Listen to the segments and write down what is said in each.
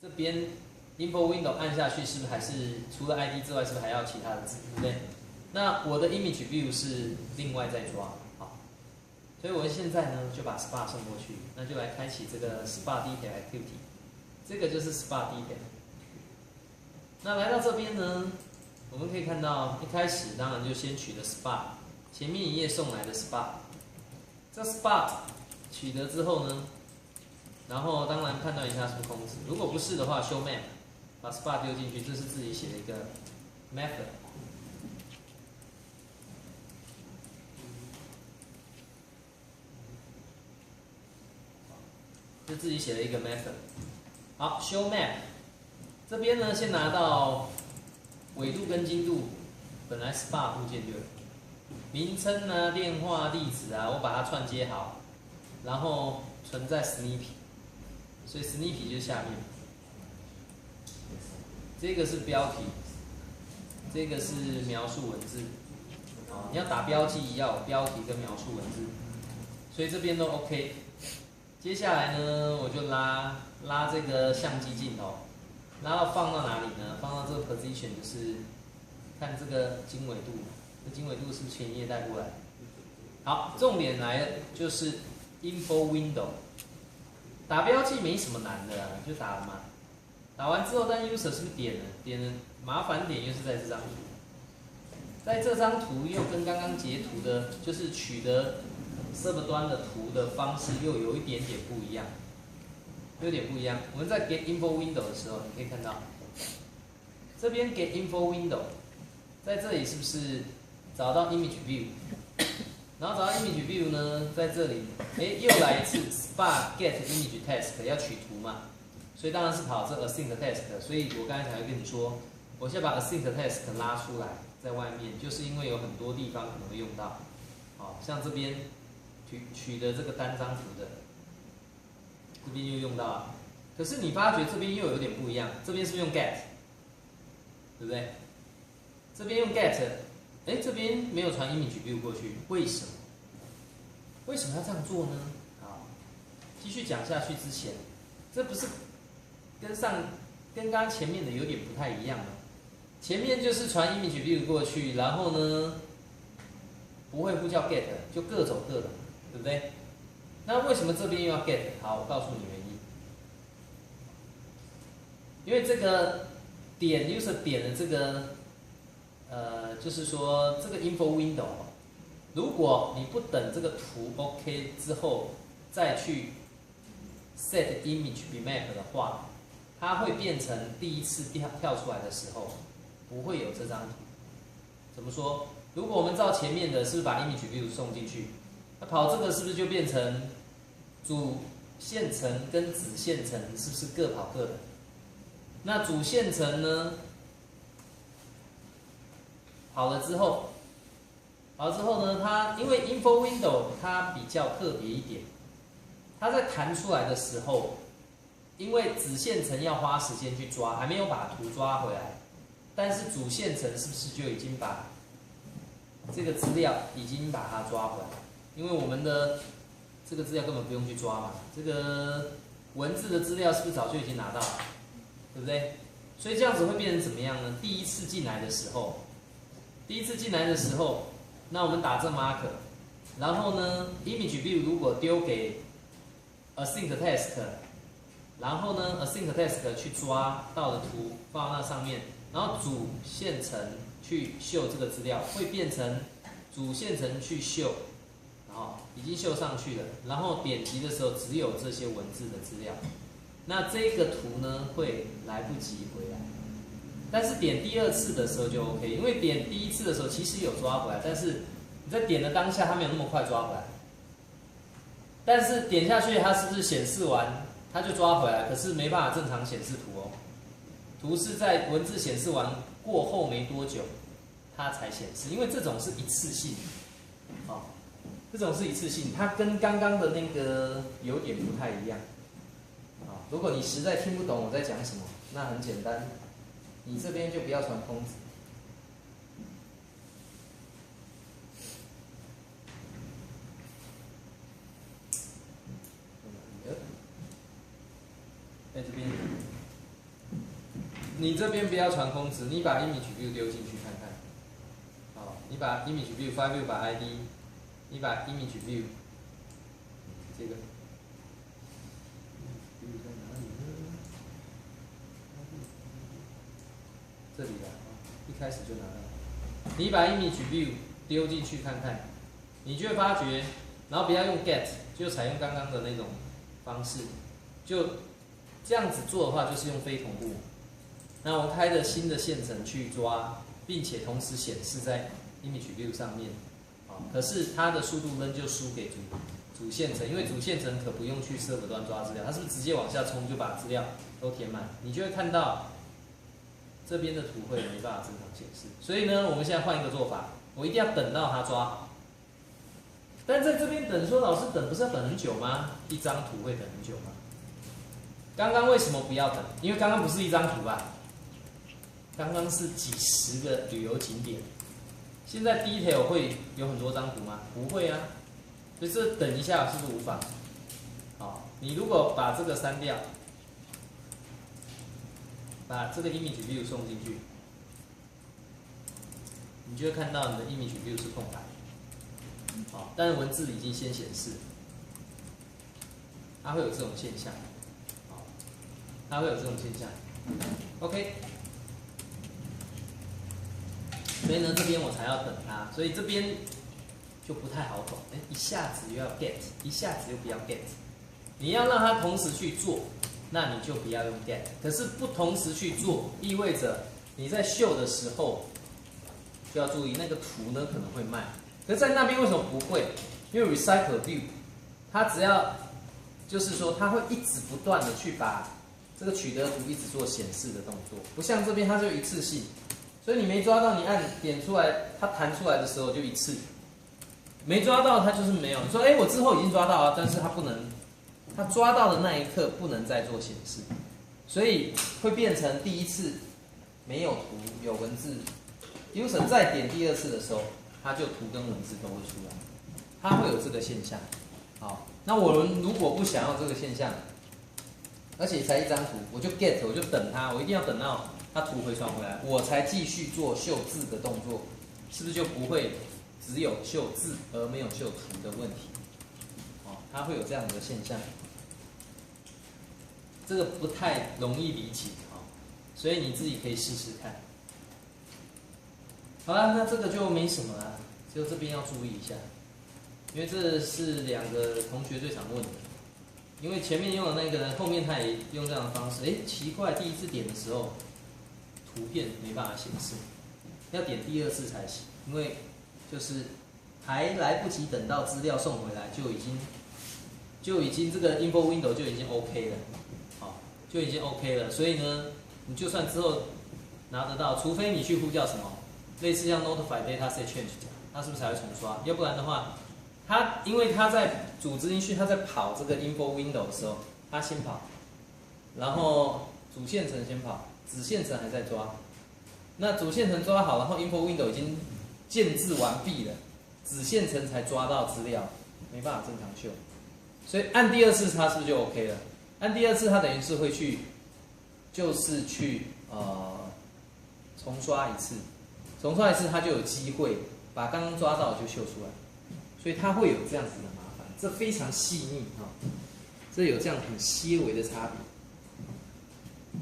这边 info window 按下去，是不是还是除了 ID 之外，是不是还要其他的字，对不对？那我的 image view 是另外再抓，好，所以我现在呢就把 spa 送过去，那就来开启这个 spa detail activity， 这个就是 spa detail。那来到这边呢，我们可以看到一开始当然就先取的 spa， 前面一页送来的 spa， 这 spa 取得之后呢，然后当然判断一下是不是空值，如果不是的话 show map， 把 spa 丢进去，这是自己写的一个 method。是自己写了一个 method。好 ，show map 这边呢，先拿到纬度跟经度，本来 spa 部件就有，名称啊、电话、地址啊，我把它串接好，然后存在 snippy， 所以 snippy 就是下面，这个是标题，这个是描述文字，哦，你要打标记要有标题跟描述文字，所以这边都 OK。接下来呢，我就拉这个相机镜头，拉到放到哪里呢？放到这个 position， 就是看这个经纬度，这经纬度是不是前一页带过来？好，重点来了，就是 info window， 打标记没什么难的，就打了嘛。打完之后，但 user 是不是点了？点了，麻烦点又是在这张图，在这张图又跟刚刚截图的，就是取得 server 端的图的方式又有一点点不一样，有点不一样。我们在 get info window 的时候，你可以看到，这边 get info window， 在这里是不是找到 image view？ 然后找到 image view 呢，在这里，又来一次 spa get image task 要取图嘛，所以当然是跑这 async task。所以我刚才才会跟你说，我先把 async task 拉出来，在外面，就是因为有很多地方可能会用到，好，像这边。取得这个单张图的，这边又用到了，可是你发觉这边又有点不一样，这边是不是用 get， 对不对？这边用 get， 这边没有传 image view 过去，为什么？为什么要这样做呢？好，继续讲下去之前，这不是跟刚刚前面的有点不太一样吗？前面就是传 image view 过去，然后呢，不会呼叫 get， 就各走各的。对不对？那为什么这边又要 get？ 好，我告诉你原因。因为这个点 user 点的这个，就是说这个 info window， 如果你不等这个图 OK 之后再去 set image bmap 的话，它会变成第一次跳出来的时候不会有这张图。怎么说？如果我们照前面的，是不是把 image view 送进去？那跑这个是不是就变成主线程跟子线程是不是各跑各的？那主线程呢，跑了之后呢，它因为 info window 它比较特别一点，它在弹出来的时候，因为子线程要花时间去抓，还没有把图抓回来，但是主线程是不是就已经把这个资料已经把它抓回来？因为我们的这个资料根本不用去抓嘛，这个文字的资料是不是早就已经拿到了，对不对？所以这样子会变成怎么样呢？第一次进来的时候，那我们打这 marker， 然后呢 ，image view 如果丢给 async task， 然后呢 async task 去抓到的图放到那上面，然后主线程去秀这个资料，会变成主线程去秀。已经秀上去了，然后点击的时候只有这些文字的资料，那这个图呢会来不及回来，但是点第二次的时候就 OK， 因为点第一次的时候其实有抓回来，但是你在点的当下它没有那么快抓回来，但是点下去它是不是显示完它就抓回来，可是没办法正常显示图哦，图是在文字显示完过后没多久它才显示，因为这种是一次性，这种是一次性，它跟刚刚的那个有点不太一样。如果你实在听不懂我在讲什么，那很简单，你这边就不要传空子。在这边你这边不要传空值，你把 image view 丢进去看看。好，你把 image view file view 把 ID， 你把 image view 这个。在哪里呢？这里的，一开始就拿到。你把 image view 丢进去看看，你就会发觉，然后不要用 get， 就采用刚刚的那种方式，就这样子做的话，就是用非同步。那我开的新的线程去抓，并且同时显示在 image view 上面，可是它的速度仍旧输给主线程，因为主线程可不用去 server 端抓资料，它是不是直接往下冲就把资料都填满？你就会看到这边的图会没办法正常显示。所以呢，我们现在换一个做法，我一定要等到它抓好。但在这边等，说老师等不是要等很久吗？一张图会等很久吗？刚刚为什么不要等？因为刚刚不是一张图吧？刚刚是几十个旅游景点。现在 detail 会有很多张图吗？不会啊。所以这等一下是不是无法？好，你如果把这个删掉，把这个 image view 送进去，你就会看到你的 image view 是空白。好，但是文字已经先显示，它会有这种现象。好，它会有这种现象。OK。所以呢，这边我才要等它，所以这边就不太好懂。一下子又要 get， 一下子又不要 get。你要让它同时去做，那你就不要用 get。可是不同时去做，意味着你在秀的时候就要注意那个图呢可能会慢。可是在那边为什么不会？因为 recycle view， 它只要就是说它会一直不断的去把这个取得图一直做显示的动作，不像这边它就一次性。所以你没抓到，你按点出来，它弹出来的时候就一次，没抓到它就是没有。你说，我之后已经抓到了，但是它不能，它抓到的那一刻不能再做显示，所以会变成第一次没有图有文字 ，user 再点第二次的时候，它就图跟文字都会出来，它会有这个现象。好，那我们如果不想要这个现象，而且才一张图，我就 get， 我就等它，我一定要等到它图回传回来，我才继续做秀字的动作，是不是就不会只有秀字而没有秀图的问题？它会有这样的现象，这个不太容易理解所以你自己可以试试看。好了，那这个就没什么了，就这边要注意一下，因为这是两个同学最常问的。因为前面用的那个呢，后面他也用这样的方式，奇怪，第一次点的时候，图片没办法显示，要点第二次才行，因为就是还来不及等到资料送回来，就已经这个 info window 就已经 OK 了，就已经 OK 了，所以呢，你就算之后拿得到，除非你去呼叫什么，类似像 notify data set change 这样，它是不是才会重刷？要不然的话。因为它在主执行序，它在跑这个 info window 的时候，它先跑，然后主线程先跑，子线程还在抓。那主线程抓好，然后 info window 已经建置完毕了，子线程才抓到资料，没办法正常秀。所以按第二次它是不是就 OK 了？按第二次它等于是会去，就是去重刷一次，重刷一次它就有机会把刚刚抓到的就秀出来。所以它会有这样子的麻烦，这非常细腻这有这样很细微的差别。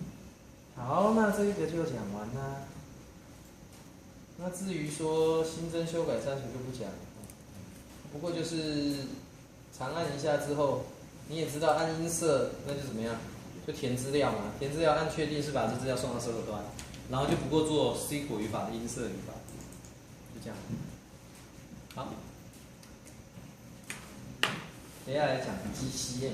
好，那这一个就讲完啦。那至于说新增、修改、删除就不讲了。不过就是长按一下之后，你也知道按音色那就怎么样，就填资料嘛，填资料按确定是把这资料送到server端，然后就不过做 SQL 语法的音色语法，就这样。好。接下来讲机器链。